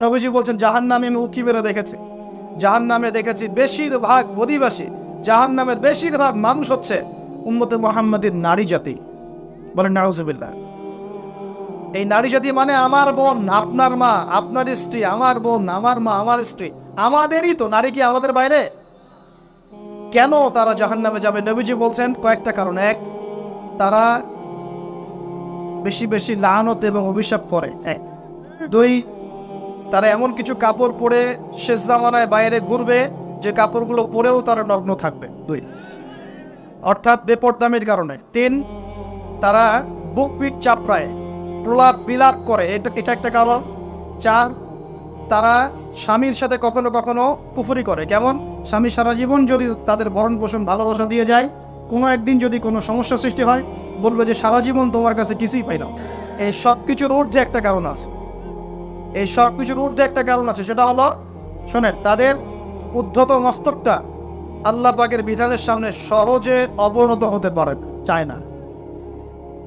নবীজি বলছেন জাহান্নামে আমি উঁকি মেরে দেখেছি, জাহান্নামে দেখেছি বেশিরভাগ অধিবাসী, জাহান্নামের বেশিরভাগ মানুষ হচ্ছে উম্মতে মুহাম্মাদের নারী জাতি। বলেন নাউজুবিল্লাহ। এই নারী জাতি মানে আমার বোন, আপনার মা, আপনার স্ত্রী, আমার বোন, আমার মা, আমার স্ত্রী, আমাদেরই তো। নারী কি আমাদের বাইরে? কেন তারা জাহান্নামে যাবে? নবীজি বলছেন কয়েকটা কারণ। এক, তারা বেশি বেশি লানত এবং অভিশাপ করে। এক। দুই, তারা এমন কিছু কাপড় পরে শেষ জামানায় বাইরে ঘুরবে যে কাপড়গুলো পরেও তারা নগ্ন থাকবে। দুই, অর্থাৎ বেপরদামির কারণে। তিন, তারা বুক পিঠ চাপড়ায় প্রলাপ বিলাপ করে, এটা একটা কারণ। চার, তারা স্বামীর সাথে কখনো কখনো কুফরি করে। কেমন? স্বামী সারা জীবন যদি তাদের ভরণ পোষণ ভালোবাসা দিয়ে যায়, কোনো একদিন যদি কোনো সমস্যা সৃষ্টি হয়, বলবে যে সারা জীবন তোমার কাছে কিছুই পাই না। এই সব কিছুর ঊর্ধ্বে একটা কারণ আছে, এই সব কিছুর ঊর্ধ্বে একটা কারণ আছে, সেটা হলো, শোনেন, তাদের উদ্ধত মস্তকটা আল্লাহ পাকের বিধানের সামনে সহজে অবনত হতে পারে না, চায় না।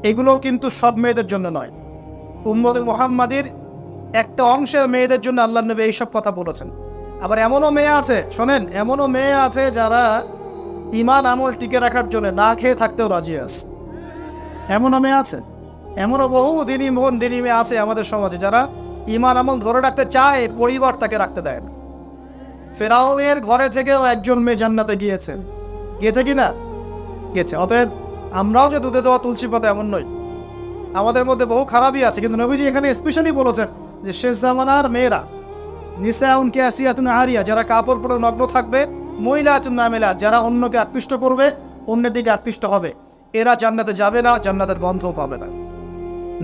এগুলো কিন্তু সব মেয়েদের জন্য নয়, উম্মতে মুহাম্মাদের একটা অংশের মেয়েদের জন্য আল্লাহ নবী এইসব কথা বলেছেন। আবার এমনও মেয়ে আছে, শোনেন, এমনও মেয়ে আছে যারা ঈমান আমল টিকে রাখার জন্য না খেয়ে থাকতেও রাজি আছে। এমনও মেয়ে আছে, এমনও বহু দিনী মন দিনী মেয়ে আছে আমাদের সমাজে যারা ঈমান আমল ধরে রাখতে চায়, পরিবার তাকে রাখতে দেয় না। ফেরাউনের ঘরে থেকেও একজন মেয়ে জান্নাতে গিয়েছে, গিয়েছে কি না? গেছে। অতএব আমরাও যে দুধে দেওয়া তুলসী পাতা এমন নই, আমাদের মধ্যে বহু খারাপই আছে। কিন্তু নবীজি এখানে স্পেশালি বলেছেন যে শেষ জামানার মেয়েরা, নিসাউন কাসিয়াতুন আরিয়া, যারা কাপড় পরে নগ্ন থাকবে, মহিলাতুন মামিলাত, যারা অন্যকে আকৃষ্ট করবে, অন্যের দিকে আকৃষ্ট হবে, এরা জান্নাতে যাবে না, জান্নাতের গন্ধও পাবে না।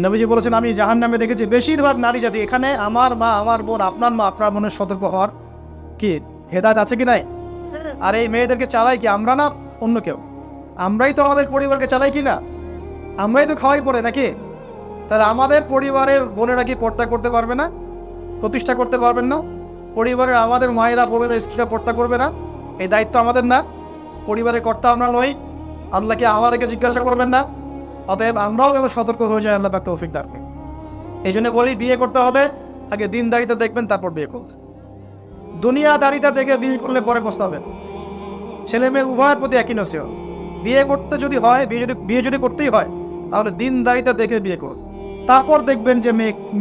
নবীজি বলেছেন আমি জাহান্নামে দেখেছি বেশিরভাগ নারী জাতি। এখানে আমার মা, আমার বোন, আপনার মা, আপনার বোনের সতর্ক হওয়ার কি হেদায়েত আছে কি নাই? আর এই মেয়েদেরকে চালাই কি আমরা না অন্য কেউ? আমরাই তো আমাদের পরিবারকে চালাই কি না? আমরাই তো খাওয়াই পড়ে নাকি? তাহলে আমাদের পরিবারের বোনেরা কি পর্দা করতে পারবে না? প্রতিষ্ঠা করতে পারবেন না? পরিবারের আমাদের মায়েরা, বোনেরা, স্ত্রীরা পর্দা করবে না? এই দায়িত্ব আমাদের না? পরিবারের কর্তা আমরা নই? আল্লাহকে আমাদেরকে জিজ্ঞাসা করবেন না? অতএব আমরাও যেন সতর্ক হয়ে যায়, আল্লাহ পাক তৌফিক দান করেন। এই জন্য বলি, বিয়ে করতে হলে আগে দিনদারিতা দেখবেন, তারপর বিয়ে করবেন। দুনিয়াদারিতা দেখে বিয়ে করলে পরে পস্তাবেন। ছেলে মেয়ে উভয়ের প্রতি একই নসিহত। বিয়ে করতে যদি হয়, বিয়ে যদি করতেই হয়, তাহলে দিনদারিতা দেখে বিয়ে করুন। তারপর দেখবেন যে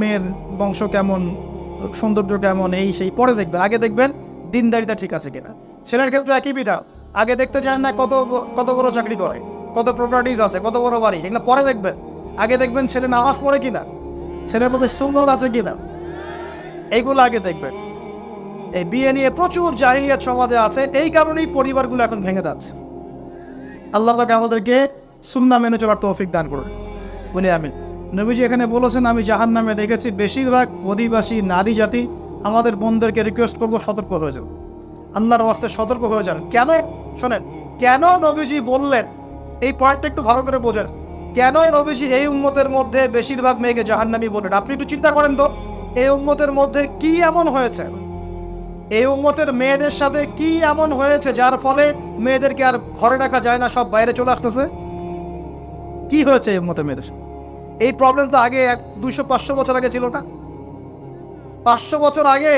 মেয়ের বংশ কেমন, সৌন্দর্য কেমন, এই সেই পরে দেখবেন। আগে দেখবেন দিনদারিতা ঠিক আছে কিনা। ছেলের ক্ষেত্রে একই বিধান। আগে দেখতে চান না কত বড় চাকরি করে, কত প্রপার্টিজ আছে, কত বড় বাড়ি, এগুলো পরে দেখবেন। আগে দেখবেন ছেলে নামাজ পড়ে কিনা, ছেলের মধ্যে সুন্নত আছে কিনা, এইগুলো আগে দেখবেন। এই বিয়ে নিয়ে প্রচুর জাহিলিয়াত সমাজে আছে, এই কারণেই পরিবারগুলো এখন ভেঙে যাচ্ছে। আল্লাহ পাক আমাদেরকে সুন্নাহ মেনে চলার তৌফিক দান করুন, বলে আমিন। নবীজি এখানে বলেছেন আমি জাহান্নামে দেখেছি বেশিরভাগ অধিবাসী নারী জাতি। আমাদের বোনদেরকে রিকোয়েস্ট করবো, সতর্ক হয়ে যান, আল্লাহর ওয়াস্তে সতর্ক হয়ে যান। কেন? শোনেন, কেন নবীজি বললেন, এই পয়েন্টটা একটু ভালো করে বোঝেন। কেন নবীজি এই উম্মতের মধ্যে বেশিরভাগ মেয়েকে জাহান্নামী বললেন? আপনি একটু চিন্তা করেন তো, এই উম্মতের মধ্যে কি এমন হয়েছে, এই উম্মতের মেয়েদের সাথে কি এমন হয়েছে যার ফলে মেয়েদেরকে আর ঘরে রাখা যায় না, সব বাইরে চলে আসতেছে? কি হয়েছে এই উম্মতের মেয়েদের? এই প্রবলেম তো আগে 200-500 বছর আগে ছিল না। 500 বছর আগে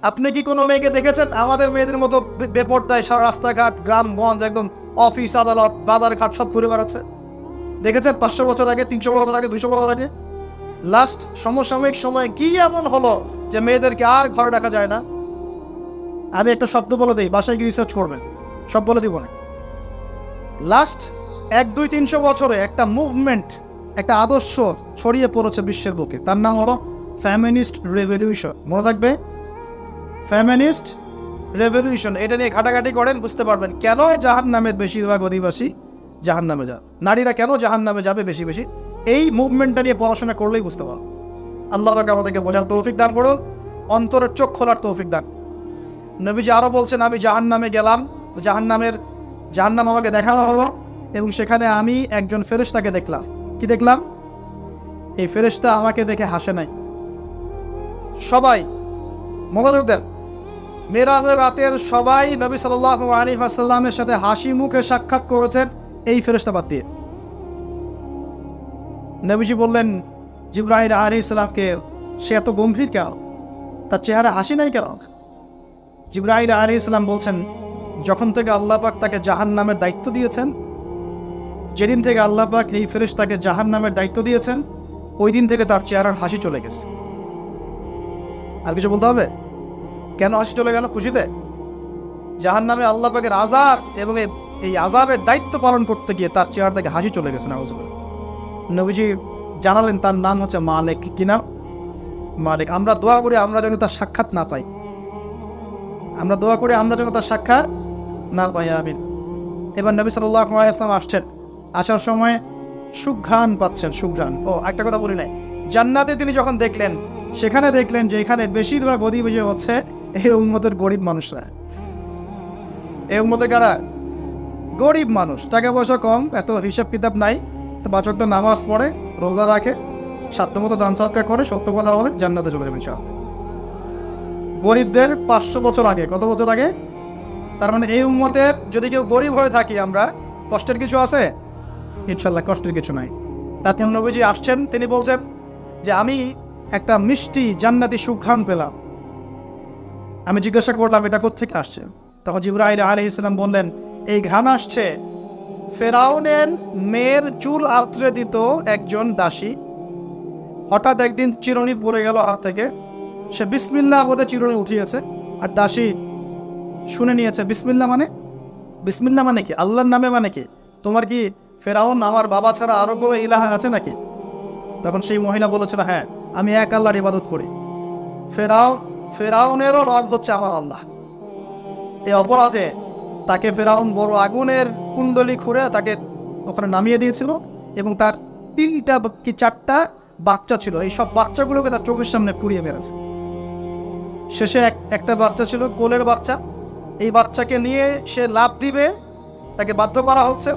আপনি কি কোনো মেয়েকে দেখেছেন আমাদের মেয়েদের মতো বেপরদায় সারা রাস্তাঘাট, গ্রামগঞ্জ, একদম অফিস আদালত বাজার ঘাট সব ঘুরে বেড়াচ্ছে? দেখেছেন 500 বছর আগে, 300 বছর আগে, 200 বছর আগে? লাস্ট সমসাময়িক সময়ে কি এমন হলো যে মেয়েদেরকে আর ঘরে রাখা যায় না? আমি একটা শব্দ বলে দিই, বাসায় গিয়ে রিসার্চ করবেন, সব বলে দিব না। লাস্ট 100-200-300 বছরে একটা মুভমেন্ট, একটা আদর্শ ছড়িয়ে পড়েছে বিশ্বের বুকে, তার নাম হলো ফেমিনিস্ট রেভলিউশন। মনে থাকবে, ফেমিনিস্ট রেভলিউশন। এটা নিয়ে ঘাটাঘাটি করেন, বুঝতে পারবেন কেন জাহান্নামের বেশিরভাগ অধিবাসী জাহান্নামে যাবে, নারীরা কেন জাহান্নামে যাবে বেশি বেশি। এই মুভমেন্টটা নিয়ে পড়াশোনা করলেই বুঝতে পারবেন। আল্লাহ পাক আমাদেরকে বোঝার তৌফিক দান করুন, অন্তরের চোখ খোলার তৌফিক দান। নবীজি আরও বলছেন আমি জাহান্নামে গেলাম, জাহান্নাম আমাকে দেখানো হলো, এবং সেখানে আমি একজন ফেরেশতাকে দেখলাম। কি দেখলাম? এই ফেরেশতা আমাকে দেখে হাসে নাই। সবাই মনোযোগ দেন, মেরাজের রাতের সবাই নবী সাল্লাল্লাহু আলাইহি ওয়াসাল্লামের সাথে হাসি মুখে সাক্ষাৎ করেছেন এই ফেরেশতা বাদ দিয়ে। নবীজি বললেন জিবরাইল আলাইহিস সালামকে, সে এত গম্ভীর কেন? তার চেহারা হাসি নাই কেন? জিবরাইল আলাইহিস সালাম বলছেন, যখন থেকে আল্লাহ পাক তাকে জাহান্নামের দায়িত্ব দিয়েছেন, যেদিন থেকে আল্লাহ পাক এই ফেরেশতাকে জাহান্নামের দায়িত্ব দিয়েছেন, ওই দিন থেকে তার চেহারার হাসি চলে গেছে। আর কিছু বলতে হবে? কেন হাসি চলে গেল? খুশিতে? জাহান্নামে আল্লাহ পাকের আযাব এবং এই আযাবের দায়িত্ব পালন করতে গিয়ে তার চেহারা থেকে হাসি চলে গেছে। নাউযুবিল্লাহ। নবীজি জানালেন তার নাম হচ্ছে মালিক। কি নাম? মালিক। আমরা দোয়া করি আমরা যেন তার সাক্ষাৎ না পাই, আমরা দোয়া করি আমরা যেন তার সাক্ষাৎ না পাই। আমিন। এবার নবী সাল্লাল্লাহু আলাইহি ওয়াসাল্লাম আসছেন, আসার সময় সুঘ্রাণ পাচ্ছেন। সুঘ্রাণ। ও একটা কথা বলি নাই, জান্নাতে তিনি যখন দেখলেন, সেখানে দেখলেন যে এখানে বেশিরভাগ অধিবাসী হচ্ছে এই উম্মতের গরিব মানুষরা। এই উম্মতের কারা? গরিব মানুষ, টাকা পয়সা কম, এত হিসাব কিতাব নাই, পাঁচ ওয়াক্ত নামাজ পড়ে, রোজা রাখে, সাধ্যমতো দান সদকা করে, সত্য কথা বলে, জান্নাতে চলে যাবেন সব। গরিবদের 500 বছর আগে। কত বছর আগে? তার মানে এই উম্মতের যদি কেউ গরিব হয়ে থাকি আমরা, কষ্টের কিছু আছে? ইনশাল্লাহ কষ্টের কিছু নাই। তারপর নবীজি আসছেন, তিনি বলছেন যে আমি একটা মিষ্টি জান্নাতি সুঘ্রাণ পেলাম। আমি জিজ্ঞাসা করলাম এটা কোত্থেকে আসছে? তখন জিবরাইল আলাইহিস সালাম বললেন, এই ঘ্রাণ আসছে ফেরাউনের মেয়ের চুল আঁচড়ে দিত একজন দাসী। হঠাৎ একদিন চিরুনি পড়ে গেল হাত থেকে, সে বিসমিল্লাহ বলে চিরুনি উঠিয়েছে, আর দাসী শুনে নিয়েছে। বিসমিল্লাহ মানে? বিসমিল্লাহ মানে কি? আল্লাহর নামে মানে কি? তোমার কি ফেরাউন আমার বাবা ছাড়া আরো কোনো ইলাহা আছে নাকি? তখন সেই মহিলা বলেছিল, হ্যাঁ, আমি এক আল্লাহর ইবাদত করি। ফেরাউনেরও রব হচ্ছে আমার আল্লাহ। এই অপরাধে তাকে ফেরাউন বড় আগুনের কুণ্ডলি খুঁড়ে তাকে ওখানে নামিয়ে দিয়েছিল, এবং তার 3টা কি 4টা বাচ্চা ছিল। এই সব বাচ্চাগুলোকে তার চোখের সামনে পুড়িয়ে মেরেছে। শেষে একটা বাচ্চা ছিল, কোলের বাচ্চা। এই বাচ্চাকে নিয়ে সে লাফ দিবে, তাকে বাধ্য করা হচ্ছে।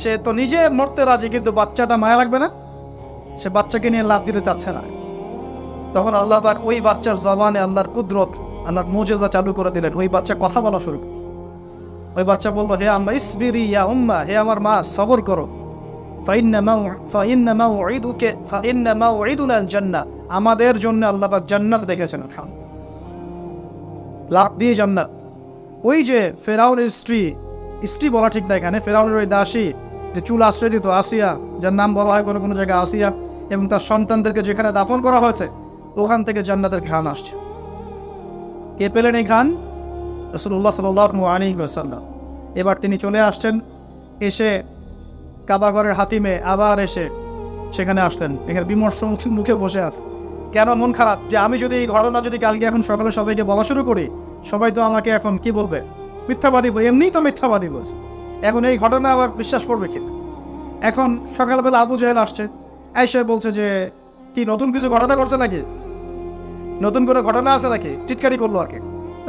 সে তো নিজে মরতে রাজি, কিন্তু বাচ্চাটা মায়া লাগবে না, সে বাচ্চাকে নিয়ে লাফ দিতে চাচ্ছে না। তখন আল্লাহ পাক ওই বাচ্চার জবানে আল্লাহর কুদরত, আল্লাহর মুজিজা চালু করে দিলেন। ওই বাচ্চা কথা বলা শুরু করল। ওই বাচ্চা বললো, হে আম্মা ইসবিরি ইয়া উম্মা, হে আমার মা সবর করো। ফাইন্না মাউইদুনা আল জান্নাহ, আমাদের জন্য আল্লাহ পাক জান্নাত রেখেছেন। লাফ দিয়ে জান্নাত। ওই যে ফেরাউনের স্ত্রী বলা ঠিক না এখানে, ফেরাউনের ওই দাসী যে চুল আশ্রয় দিত, আসিয়া, যার নাম বলা হয় কোনো কোনো জায়গায় আসিয়া, এবং তার সন্তানদেরকে যেখানে দাফন করা হয়েছে ওখান থেকে জান্নাতের ঘ্রাণ আসছে। কে পেলেন এই ঘ্রাণ? রাসূলুল্লাহ সাল্লাল্লাহু আলাইহি ওয়াসাল্লাম। এবার তিনি চলে আসছেন, এসে কাবাঘরের হাতিমে আবার এসে সেখানে আসলেন। এখানে বিমর্ষ মুখে বসে আছে। কেন মন খারাপ? যে আমি যদি এই ঘটনা যদি কালকে এখন সকালে সবাইকে বলা শুরু করি, সবাই তো আমাকে এখন কি বলবে? মিথ্যাবাদী বলবে। এমনিই তো মিথ্যাবাদী বলছে, এখন এই ঘটনা আবার বিশ্বাস করবে কি? এখন সকালবেলা আবু জাহেল আসছে, এসে বলছে যে কি নতুন কিছু ঘটনা করছে নাকি, নতুন কোনো ঘটনা আছে নাকি, টিটকারি করলো আর কি।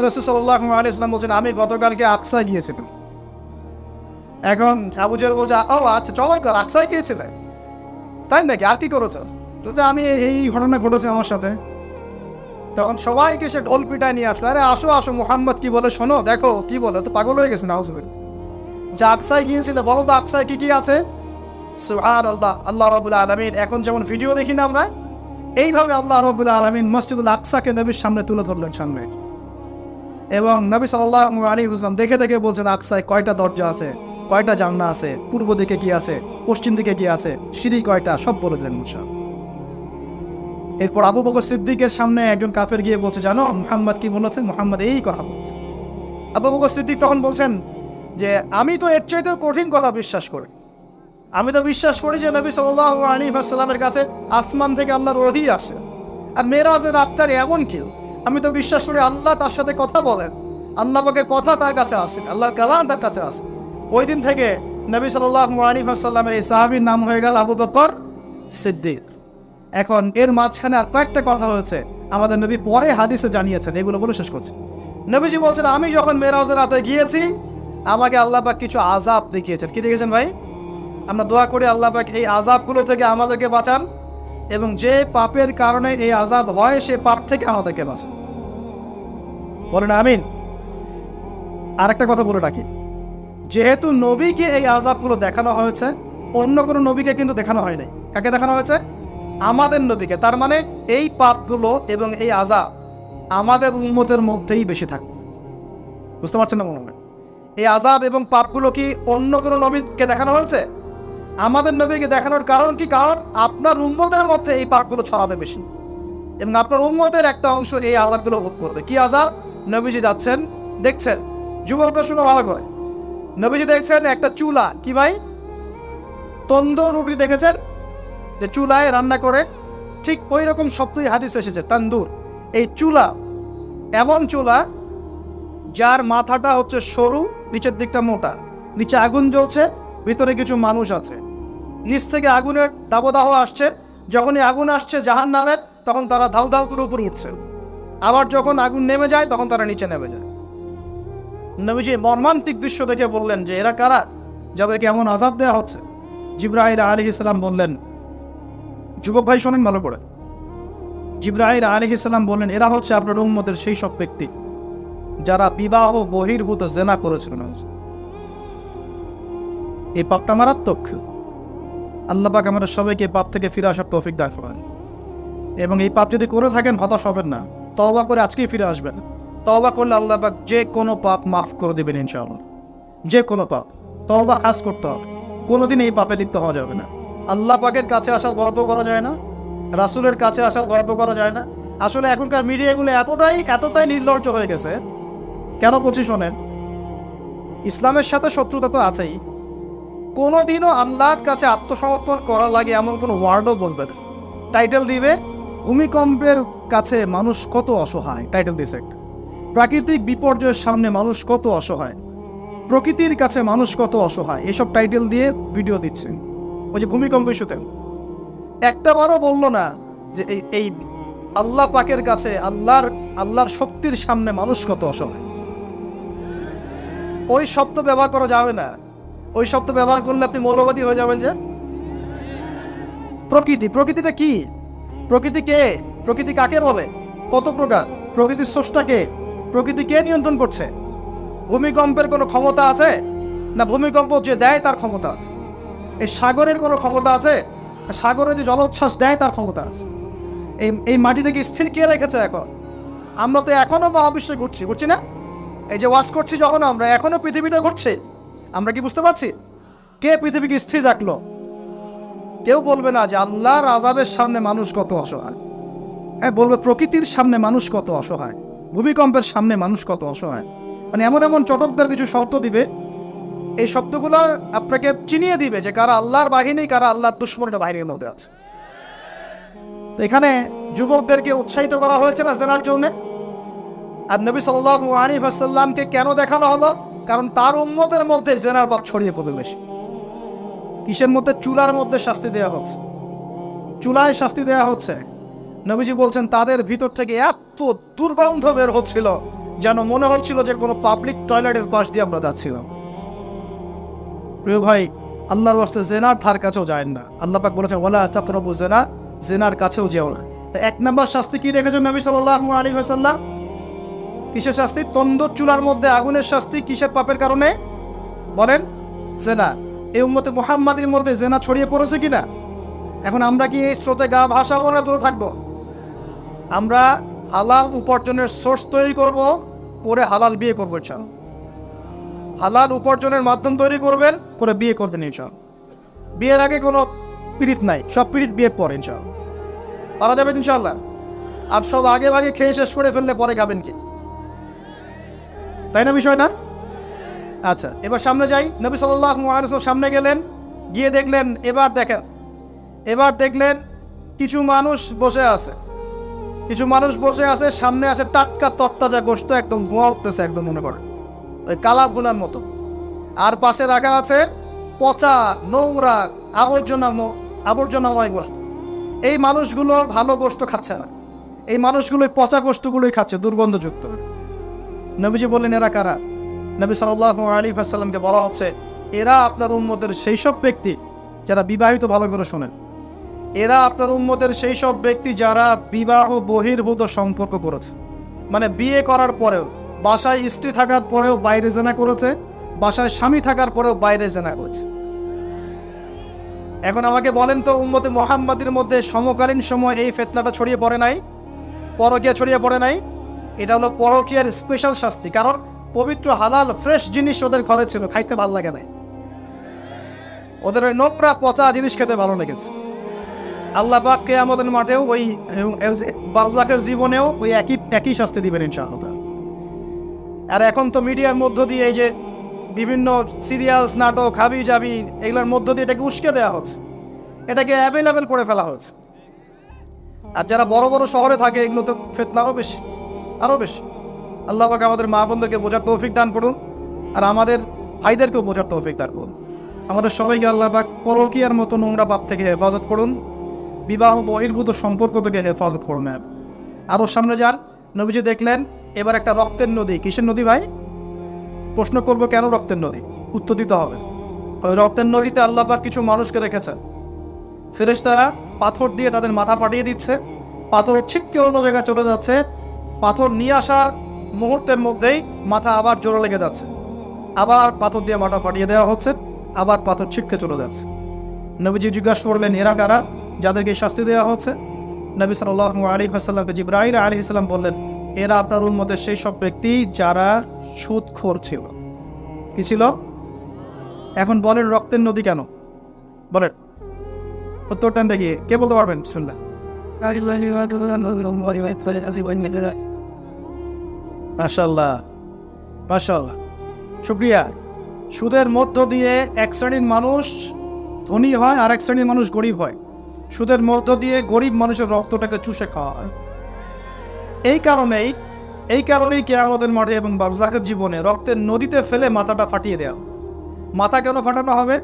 রাসূল সাল্লাল্লাহু আলাইহি ওয়াসাল্লাম বলছেন, আমি গতকালকে আকসায় গিয়েছিলাম। এখন আবু জাহেল বলছে, ও আচ্ছা চমৎকার, আকসায় গিয়েছিলে, তাই নাকি? আর কি করেছো? বলছে, আমি এই ঘটনা ঘটেছে আমার সাথে। তখন সবাইকে সে ঢোল পিটায় নিয়ে আসলো। আরে আসো আসো, মুহাম্মদ কি বলে শোনো, দেখো কি বলে। তো পাগল হয়ে গেছে নাউজুবিল্লাহ। যে আকসায় গিয়েছিলে, বলো তো আকসায় কি কি আছে? সুবহানাল্লাহ। আল্লাহ রাব্বুল আলামিন, এখন যেমন ভিডিও দেখি না আমরা, এইভাবে আল্লাহ রাব্বুল আলামিন মসজিদুল আকসাকে নবীর সামনে তুলে ধরলেন সামনে। এবং নবী সাল্লাল্লাহু আলাইহি ওয়াসাল্লাম দেখে দেখে বলছেন, আকসায় কয়টা দরজা আছে, কয়টা জানলা আছে, পূর্ব দিকে কি আছে, পশ্চিম দিকে কি আছে, সিঁড়ি কয়টা, সব বলে দিলেন মুসা। এরপর আবু বকর সিদ্দিকের সামনে একজন কাফের গিয়ে বলছে, জানো মুহাম্মদ কি বলেছে? মুহাম্মদ এই কথা বলছে। আবু বকর সিদ্দিক তখন বলছেন যে আমি তো এর চাইতেও কঠিন কথা বিশ্বাস করি। আমি তো বিশ্বাস করি যে নবী সাল্লাল্লাহু আলাইহি ওয়াসাল্লামের কাছে আসমান থেকে আল্লাহর ওহী আসে, আর মেরাজের রাতটার এমন কেউ। আমি তো বিশ্বাস করি আল্লাহ তার সাথে কথা বলেন, আল্লাহ পাকের কথা তার কাছে আসে, আল্লাহর কালাম তার কাছে আসে। ওই দিন থেকে নবী সাল্লাল্লাহু আলাইহি ওয়াসাল্লামের এই সাহাবীর নাম হয়ে গেল আবু বকর সিদ্দিক। এখন এর মাঝখানে আর কয়েকটা কথা হয়েছে, আমাদের নবী পরে হাদিসে জানিয়েছেন, এগুলো বলে শেষ করছে। নবীজি বলছেন, আমি যখন মেরাজের রাতে গিয়েছি, আমাকে আল্লাহ পাক কিছু আযাব দেখিয়েছেন। কি দেখেছেন ভাই? আমরা দোয়া করি আল্লাহ পাক এই আযাবগুলো থেকে আমাদেরকে বাঁচান, এবং যে পাপের কারণে এই আযাব হয় সে পাপ থেকে আমাদেরকে বাঁচান। বলেন আমিন। আর একটা কথা বলে রাখি, যেহেতু নবীকে এই আযাবগুলো দেখানো হয়েছে, অন্য কোনো নবীকে কিন্তু দেখানো হয় নাই। কাকে দেখানো হয়েছে? আমাদের নবীকে। তার মানে এই পাপগুলো এবং এই আযাব আমাদের উম্মতের মধ্যেই বেশি থাকবে। বুঝতে পারছেন না মনে হয়? এই আযাব এবং পাপগুলো কি অন্য কোনো নবীকে দেখানো হয়েছে? আমাদের নবীকে দেখানোর কারণ কি? কারণ আপনার উম্মতের মধ্যে এই পাপগুলো ছড়াবে বেশি, এবং আপনার উম্মতের একটা অংশ এই আযাবগুলো ভোগ করবে। কি আযাব? নবীজি যাচ্ছেন, দেখছেন, যুবকরা শুনে ভালো করে, নবীজি দেখছেন একটা চুলা, কি ভাই, তন্দুর রুটি দেখেছেন যে চুলায় রান্না করে, ঠিক ওই রকম শব্দই হাদিস এসেছে, তান্দুর। এই চুলা এমন চুলা যার মাথাটা হচ্ছে সরু, নিচের দিকটা মোটা, নিচে আগুন জ্বলছে, ভিতরে কিছু মানুষ আছে, নিচ থেকে আগুনের দাবদাহ আসছে। যখনই আগুন আসছে জাহান্নামের, তখন তারা ধাউ ধাউ করে উপরে উঠছে, আবার যখন আগুন নেমে যায় তখন তারা নিচে নেমে যায়। নবীজি মর্মান্তিক দৃশ্য দেখে বললেন যে এরা কারা, যাদেরকে এমন আযাব দেওয়া হচ্ছে? জিবরাইল আলাইহিস সালাম বললেন, যুবক ভাই শোনেন ভালো করে, জিবরাইল আলাইহিস সালাম বললেন, এরা হচ্ছে আপনার উম্মতের সেই সব ব্যক্তি যারা বিবাহ বহির্ভূত জেনা করেছিল। এই পাপটা মারাত্মক। আল্লাহ পাক আমাদের সবাইকে পাপ থেকে ফিরে আসার তৌফিক দান করেন, এবং এই পাপ যদি করে থাকেন হতাশ হবেন না, তওবা করে আজকেই ফিরে আসবেন। তওবা করলে আল্লাহ পাক যে কোনো পাপ মাফ করে দেবেন ইনশাআল্লাহ। যে কোনো পাপ তওবা খাস করতে হবে, কোনোদিন এই পাপে লিপ্ত হওয়া যাবে না। আল্লাহ পাকের কাছে আসার গর্ব করা যায় না, রাসূলের কাছে আসার গর্ব করা যায় না। আসলে এখনকার মিডিয়াগুলো এতটাই নির্লজ্জ হয়ে গেছে। কেন বলছি শোনেন, ইসলামের সাথে শত্রুতা তো আছেই, কোনোদিনও আল্লাহর কাছে আত্মসমর্পণ করা লাগে এমন কোনো ওয়ার্ডও বলবে না। টাইটেল দিবে ভূমিকম্পের কাছে মানুষ কত অসহায়, টাইটেল দিছে একটা। প্রাকৃতিক বিপর্যয়ের সামনে মানুষ কত অসহায়, প্রকৃতির কাছে মানুষ কত অসহায়, এসব টাইটেল দিয়ে ভিডিও দিচ্ছে। ওই যে ভূমিকম্প ইস্যুতে একটা বারও বললো না যে এই আল্লাহ পাকের কাছে, আল্লাহর শক্তির সামনে মানুষ কত অসহায়। ওই শব্দ ব্যবহার করা যাবে না। ওই শব্দ ব্যবহার করলে আপনি মৌলবাদী হয়ে যাবেন। যে প্রকৃতিটা কি? প্রকৃতি কে? প্রকৃতি কাকে বলে? কত প্রকার? প্রকৃতির স্রষ্টা কে? প্রকৃতি কে নিয়ন্ত্রণ করছে? ভূমিকম্পের কোনো ক্ষমতা আছে না? ভূমিকম্প যে দেয় তার ক্ষমতা আছে। এই সাগরের কোনো ক্ষমতা আছে? সাগরে যে জলোচ্ছ্বাস দেয় তার ক্ষমতা আছে। এই মাটিটাকে স্থির কে রেখেছে? এখন আমরা তো এখনো মহাবিশ্বে ঘুরছি না? এই যে ওয়াজ করছি যখন আমরা, এখনো পৃথিবীটা ঘুরছে। আমরা কি বুঝতে পারছি? কে পৃথিবীকে স্থির রাখলো? কেউ বলবে না যে আল্লাহর আযাবের সামনে মানুষ কত অসহায়। হ্যাঁ, বলবে প্রকৃতির সামনে মানুষ কত অসহায়, ভূমিকম্পের সামনে মানুষ কত অসহায়। মানে এমন চটকদার কিছু শব্দ দিবে, এই শব্দগুলো আপনাকে চিনিয়ে দিবে যে কারা আল্লাহর বাহিনী, কারা আল্লাহর দুশমনের বাহিনীর মধ্যে আছে। তো এখানে যুবকদেরকে উৎসাহিত করা হয়েছে না জেনার জন্য। আর নবী সাল্লাল্লাহু আলাইহি ওয়াসাল্লামকে কেন দেখানো হলো? কারণ তার উম্মতের মধ্যে জেনার পাপ ছড়িয়ে পড়বে বেশি। কিসের মধ্যে? চুলার মধ্যে শাস্তি দেওয়া হচ্ছে, চুলায় শাস্তি দেওয়া হচ্ছে। নবীজি বলছেন তাদের ভিতর থেকে এত দুর্গন্ধ বের হচ্ছিল যেন মনে হচ্ছিল যে কোনো পাবলিক টয়লেটের পাশ দিয়ে আমরা যাচ্ছিলাম। প্রিয় ভাই, আল্লাহর ওয়াস্তে জেনার ধার কাছেও যায় না। আল্লাহ পাক বলেছেন ওয়ালা তাকরাবু জিনা, জেনার কাছেও যেও না। এক নম্বর শাস্তি কি রেখেছেন নবী সাল্লাল্লাহু আলাইহি ওয়াসাল্লাম? কিসের শাস্তি? তন্দুর চুলার মধ্যে আগুনের শাস্তি। কিসের পাপের কারণে? বলেন, জেনা। এই উম্মতে মুহাম্মাদের মধ্যে জেনা ছড়িয়ে পড়েছে কিনা? এখন আমরা কি এই স্রোতে গা ভাসাবো না দূরে থাকবো? আমরা হালাল উপার্জনের সোর্স তৈরি করব, করে হালাল বিয়ে করবো ইনশাআল্লাহ। হালাল উপার্জনের মাধ্যম তৈরি করবেন, করে বিয়ে করবেন ইনশাআল্লাহ। বিয়ের আগে কোনো পীড়িত নাই, সব পীড়িত বিয়ের পর ইনশাআল্লাহ পারা যাবে ইনশাআল্লাহ। আর সব আগে ভাগে খেয়ে শেষ করে ফেললে পরে খাবেন কি? তাই না বিষয়টা? আচ্ছা, এবার সামনে যাই। নবী সাল্লাল্লাহু আলাইহি ওয়াসাল্লাম সামনে গেলেন, গিয়ে দেখলেন, এবার দেখলেন কিছু মানুষ বসে আছে, সামনে আছে টাটকা তরতাজা গোশত, একদম ধোঁয়া উঠতেছে, একদম মনে করে ওই কালা ভুনার মতো। আর পাশে রাখা আছে পচা নোংরা আবর্জনাময় গোশত। এই মানুষগুলো ভালো গোশত খাচ্ছে না, এই মানুষগুলো পচা গোশতগুলোই খাচ্ছে, দুর্গন্ধযুক্ত। নবীজি বললেন এরা কারা? নবী সাল্লাল্লাহু আলাইহি ওয়াসাল্লামকে বলা হচ্ছে এরা আপনার উম্মতের সেই সব ব্যক্তি যারা বিবাহিত, ভালো করে শোনেন, এরা আপনার উম্মতের সেই সব ব্যক্তি যারা বিবাহ বহির্ভূত সম্পর্ক করেছে। মানে বিয়ে করার পরেও, বাসায় স্ত্রী থাকার পরেও বাইরে জেনা করেছে, বাসায় স্বামী থাকার পরেও বাইরে জেনা করেছে। এখন আমাকে বলেন তো, উম্মতে মুহাম্মাদের মধ্যে সমকালীন সময় এই ফিতনাটা ছড়িয়ে পড়ে নাই? পরকীয়া ছড়িয়ে পড়ে নাই? এটা হলো পরকীয়ার স্পেশাল শাস্তি। কারণ পবিত্র হালাল ফ্রেশ জিনিস ওদের ঘরে ছিল, খাইতে ভালো লাগে নাই, ওদের ওই নোংরা পচা জিনিস খেতে ভালো লেগেছে। আল্লাহ পাক কিয়ামতের মাঠেও ওই বারজাখের জীবনেও ওই একই শাস্তি দিবেন ইনশাআল্লাহ। আর এখন তো মিডিয়ার মধ্য দিয়ে এই যে বিভিন্ন সিরিয়ালস, নাটক, হাবি জাবি, এগুলোর মধ্য দিয়ে এটাকে উস্কে দেওয়া হচ্ছে, এটাকে অ্যাভেলেবেল করে ফেলা হচ্ছে। আর যারা বড় বড় শহরে থাকে এগুলো তো ফিতনা আরও বেশি। আল্লাহ পাক আমাদের মা বোনদেরকে বোঝার তৌফিক দান করুন, আর আমাদের ভাইদেরকেও বোঝার তৌফিক দান করুন। আমাদের সবাইকে আল্লাহ পাক পরকীয়ার মতো নোংরা পাপ থেকে হেফাজত করুন, বিবাহ বহির্ভূত সম্পর্ক থেকে হেফাজত করুন। আরও সামনে যান, নবীজি দেখলেন এবার একটা রক্তের নদী। কিসের নদী ভাই? প্রশ্ন করব কেন রক্তের নদী, উত্তর দিতে হবে। ওই রক্তের নদীতে আল্লাহ পাক কিছু মানুষকে রেখেছে, ফেরেশতারা পাথর দিয়ে তাদের মাথা ফাটিয়ে দিচ্ছে, পাথর ছিটকে অন্য জায়গায় চলে যাচ্ছে, পাথর নিয়ে আসার মুহূর্তের মধ্যেই মাথা আবার জোরে লেগে যাচ্ছে, আবার পাথর দিয়ে মাথা ফাটিয়ে দেওয়া হচ্ছে, আবার পাথর ছিটকে চলে যাচ্ছে। নবীজি জিজ্ঞাসা করলেন এরা কারা যাদেরকে শাস্তি দেওয়া হচ্ছে? নবী সাল্লাল্লাহু আলাইহি ওয়াসাল্লামকে জিবরাইল আলাইহিস সালাম বললেন এরা আপনার উম্মতের সেই সব ব্যক্তি যারা সুদখোর ছিল। কি ছিল? এখন বলেন রক্তের নদী কেন? বলেন, উত্তরটা দেখি কে বলতে পারবেন? শুনলেন? মাশাআল্লাহ মাশাআল্লাহ, শুকরিয়া। সুদের মধ্য দিয়ে এক শ্রেণীর মানুষ ধনী হয় আর এক শ্রেণীর মানুষ গরিব হয়। সুদের মধ্য দিয়ে গরিব মানুষের রক্তটাকে চুষে খাওয়া হয়। এই কারণেই কিয়ামতের মাঠে এবং বারজাখের জীবনে রক্তের নদীতে ফেলে মাথাটা ফাটিয়ে দেওয়া। মাথা কেন ফাটানো হবে?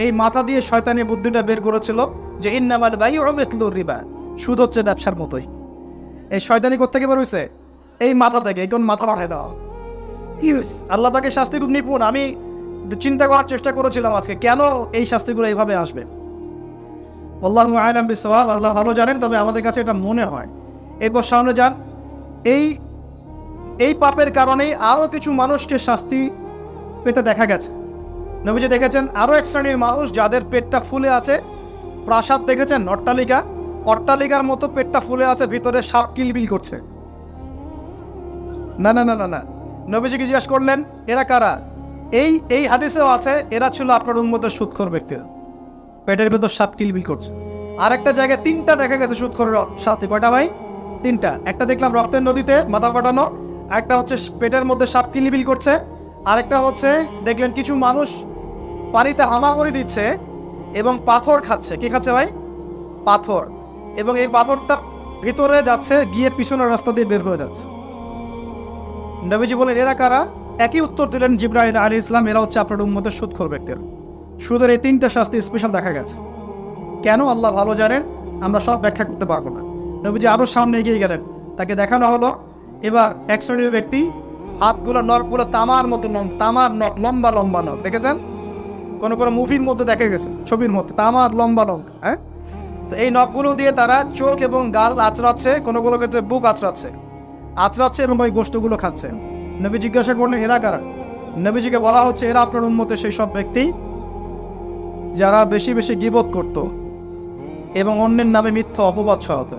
এই মাথা দিয়ে শয়তানি বুদ্ধিটা বের করেছিল যে ইন্নামাল বাইউ মিসলুর রিবা, সুদ হচ্ছে ব্যবসার মতোই। এই শয়তানি কোত্থেকে বের হইছে? এই মাথা থেকে। কোন মাথা ফাটায় দেওয়া। আল্লাহ পাকের শাস্তি খুব নিপুণ। আমি চিন্তা করার চেষ্টা করেছিলাম আজকে কেন এই শাস্তিগুলো এইভাবে আসবে। আল্লাহু আ'লাম বিসওয়াব, আল্লাহ ভালো জানেন, তবে আমাদের কাছে এটা মনে হয়। এরপর সামনে যান, এই পাপের কারণেই আরও কিছু মানুষকে শাস্তি পেতে দেখা গেছে। নবীজি দেখেছেন আরও এক শ্রেণীর মানুষ যাদের পেটটা ফুলে আছে। প্রাসাদ দেখেছেন, অট্টালিকার মতো পেটটা ফুলে আছে, ভিতরে সাপ কিলবিল করছে। না না না না না, নবীজিকে জিজ্ঞাসা করলেন এরা কারা? এই হাদিসেও আছে এরা ছিল আপনার উম্মতের সুদখোর ব্যক্তিরা, পেটের ভেতর সাপ কিলবিল করছে। আর একটা জায়গায় তিনটা দেখা গেছে সুদখোরের শাস্তি। কয়টা ভাই? তিনটা। একটা দেখলাম রক্তের নদীতে মাথা ফাটানো, একটা হচ্ছে পেটের মধ্যে সাপ কিলবিল করছে, আরেকটা হচ্ছে দেখলেন কিছু মানুষ পানিতে হামাগুড়ি দিচ্ছে এবং পাথর খাচ্ছে। কি খাচ্ছে ভাই? পাথর। এবং এই পাথরটা ভিতরে যাচ্ছে, গিয়ে পিছনের রাস্তা দিয়ে বের হয়ে যাচ্ছে। নবীজি বলেন এরা কারা? একই উত্তর দিলেন জিবরাইল আলাইহিস সালাম, এরা হচ্ছে আপনার উম্মতের সুদখোর ব্যক্তিরা। সুদের এই তিনটা শাস্তি স্পেশাল দেখা গেছে। কেন আল্লাহ ভালো জানেন, আমরা সব ব্যাখ্যা করতে পারবো না। নবীজি আরও সামনে এগিয়ে গেলেন, তাকে দেখানো হলো এবার এক শ্রেণীর ব্যক্তি, হাতগুলো নখগুলো তামার মতো তামার নখ, লম্বা লম্বা নখ। দেখেছেন কোনো মুভির মধ্যে দেখা গেছে, ছবির মধ্যে তামার লম্বা নখ। হ্যাঁ, তো এই নখগুলো দিয়ে তারা চোখ এবং গাল আঁচড়াচ্ছে, কোনো ক্ষেত্রে বুক আঁচড়াচ্ছে এবং ওই গোশতগুলো খাচ্ছে। নবী জিজ্ঞাসা করলেন এরা কারা? নবীজিকে বলা হচ্ছে এরা আপনার উম্মতের সেই সব ব্যক্তি যারা বেশি বেশি গীবত করত এবং অন্যের নামে মিথ্যা অপবাদ ছড়াতো।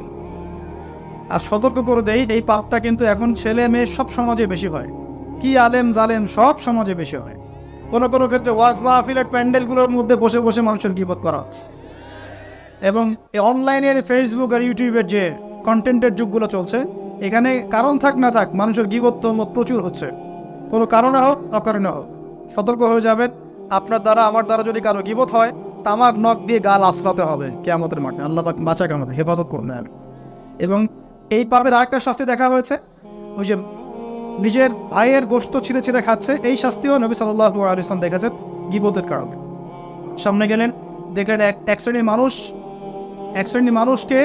আর সতর্ক করে দেই, এই পাপটা কিন্তু এখন ছেলে মেয়ে সব সমাজে বেশি হয়। কি আলেম জালেম সব সমাজে বেশি হয়। কোনো ক্ষেত্রে ওয়াজ মাহফিলের প্যান্ডেলগুলোর মধ্যে বসে বসে মানুষের গীবত করা হচ্ছে। এবং এই অনলাইনের ফেসবুক আর ইউটিউবের যে কন্টেন্টের যুগগুলো চলছে, এখানে কারণ থাক না থাক মানুষের গীবত প্রচুর হচ্ছে। কোনো কারণে হোক অকারণে হোক, সতর্ক হয়ে যাবেন। আপনার দ্বারা আমার দ্বারা যদি কারো গীবত হয়, তামাক নখ দিয়ে গাল আশ্রাতে হবে কিয়ামতের মাঠে। আল্লাহ পাক বাঁচাক, আমাদের হেফাজত করুন। এবং এই পাপের আরেকটা শাস্তি দেখা হয়েছে, ওই যে নিজের ভাইয়ের গোশত ছিঁড়ে ছিঁড়ে খাচ্ছে। এই শাস্তিও নবী সাল্লাল্লাহু আলাইহি ওয়াসাল্লাম দেখেছেন গীবতের কারণে। সামনে গেলেন, দেখলেন এক শ্রেণীর মানুষকে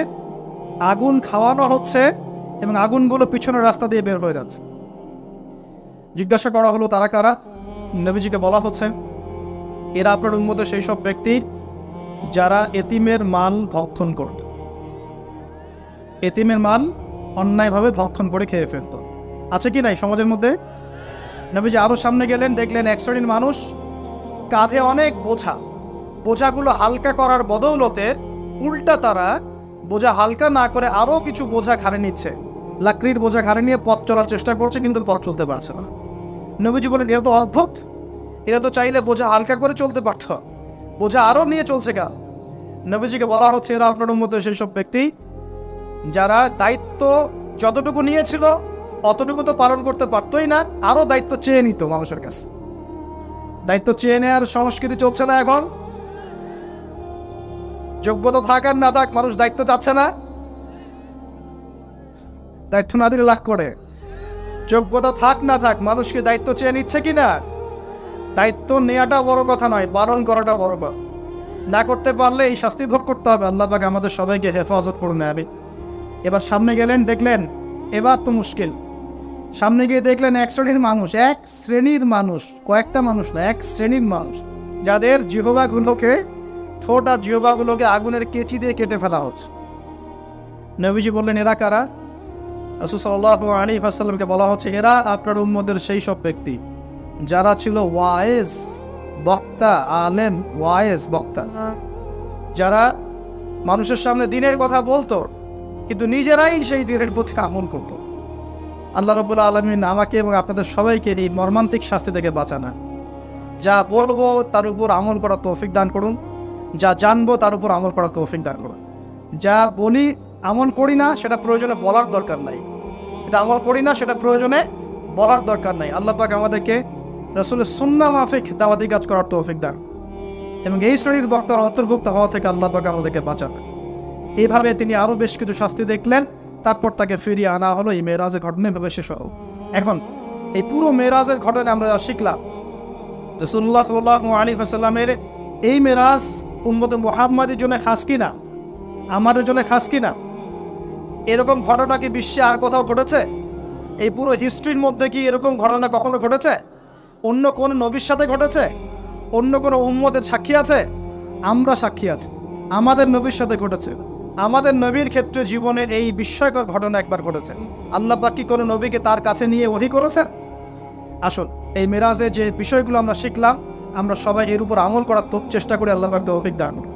আগুন খাওয়ানো হচ্ছে এবং আগুনগুলো পিছনের রাস্তা দিয়ে বের হয়ে যাচ্ছে। জিজ্ঞাসা করা হলো তারা কারা? নবীজিকে বলা হচ্ছে এরা আপনার উম্মতের সেই সব ব্যক্তি যারা এতিমের মাল ভক্ষণ করত। এতিমের মাল অন্যায়ভাবে ভক্ষণ করে খেয়ে ফেলত। আছে কি নাই সমাজের মধ্যে? নবীজি আরও সামনে গেলেন, দেখলেন এক শ্রেণীর মানুষ কাঁধে অনেক বোঝাগুলো হালকা করার বদৌলতে উল্টা তারা বোঝা হালকা না করে আরও কিছু বোঝা ঘাড়ে নিচ্ছে। লাকড়ির বোঝা ঘাড়ে নিয়ে পথ চলার চেষ্টা করছে, কিন্তু পথ চলতে পারছে না। নবীজি বলেন, এরা তো অদ্ভুত, এরা তো চাইলে বোঝা হালকা করে চলতে পারত, বোঝা আরও নিয়ে চলছে কেন? নবীজিকে বলা হচ্ছে, এরা আপনার উম্মতের সেই সব ব্যক্তি যারা দায়িত্ব যতটুকু নিয়েছিল অতটুকু তো পালন করতে পারতোই না, আরও দায়িত্ব চেয়ে নিত মানুষের কাছে। দায়িত্ব চেয়ে নেওয়ার সংস্কৃতি চলছে না এখন। যোগ্যতা থাক আর না থাক, মানুষ দায়িত্ব চাচ্ছে না। দায়িত্ব না দিলে লাভ করে। যোগ্যতা থাক না থাক, মানুষকে দায়িত্ব চেয়ে নিচ্ছে কিনা। দায়িত্ব নেওয়াটা বড় কথা নয়, পালন করাটা বড় কথা। না করতে পারলে এই শাস্তি ভোগ করতে হবে। আল্লাহ পাক আমাদের সবাইকে হেফাজত করুন। এবার সামনে গেলেন, দেখলেন এবার তো মুশকিল। সামনে গিয়ে দেখলেন এক শ্রেণীর মানুষ, কয়েকটা মানুষ না, এক শ্রেণীর মানুষ, যাদের জিহ্বাগুলোকে, ঠোঁট আর জিহ্বাগুলোকে আগুনের কেচি দিয়ে কেটে ফেলা হচ্ছে। নবীজি বললেন, এরা কারা? রাসূল সাল্লাল্লাহু আলাইহি ওয়াসাল্লামকে বলা হচ্ছে, এরা আপনার উম্মতের সেই সব ব্যক্তি যারা ছিল ওয়াইজ বক্তা, আলেম ওয়াইজ বক্তা, যারা মানুষের সামনে দ্বীনের কথা বলতো কিন্তু নিজেরাই সেই দ্বীনের প্রতি আমল করত। আল্লাহ রাব্বুল আলামিন আমাকে এবং আপনাদের সবাইকে এই মর্মান্তিক শাস্তি থেকে বাঁচানা। যা বলবো তার উপর আমল করার তৌফিক দান করুন, যা জানবো তার উপর আমল করার তৌফিক দান করুন। যা বলি আমল করি না সেটা প্রয়োজনে বলার দরকার নাই, এটা আমল করি না সেটা প্রয়োজনে বলার দরকার নাই। আল্লাহ পাক আমাদেরকে রাসূলের সুন্নাহ মাফিক দাওয়াতি কাজ করার তৌফিক দান এবং এই শ্রেণীর বক্তার অন্তর্ভুক্ত হওয়া থেকে আল্লাহ পাক আমাদেরকে বাঁচাবেন। এইভাবে তিনি আরও বেশ কিছু শাস্তি দেখলেন, তারপর তাকে ফিরিয়ে আনা হলো। এই মেরাজের ঘটনা এভাবে শেষ হলো। এখন এই পুরো মেরাজের ঘটনা আমরা শিখলাম রাসূলুল্লাহ সাল্লাল্লাহু আলাইহি ওয়াসাল্লামের এই মেরাজ উম্মতে মুহাম্মাদের জন্য খাস কিনা, আমাদের জন্য খাস কিনা? এরকম ঘটনা কি বিশ্বে আর কোথাও ঘটেছে? এই পুরো হিস্ট্রির মধ্যে কি এরকম ঘটনা কখনো ঘটেছে? অন্য কোন নবীর সাথে ঘটেছে? অন্য কোনো উম্মতের সাক্ষী আছে? আমরা সাক্ষী আছি, আমাদের নবীর সাথে ঘটেছে। আমাদের নবীর ক্ষেত্রে জীবনের এই বিস্ময়কর ঘটনা একবার ঘটেছে। আল্লাহ পাক কি কোনো নবীকে তার কাছে নিয়ে ওহী করেছেন? আসুন, এই মেরাজে যে বিষয়গুলো আমরা শিখলাম, আমরা সবাই এর উপর আমল করার চেষ্টা করি। আল্লাহ পাক তৌফিক দান করুন।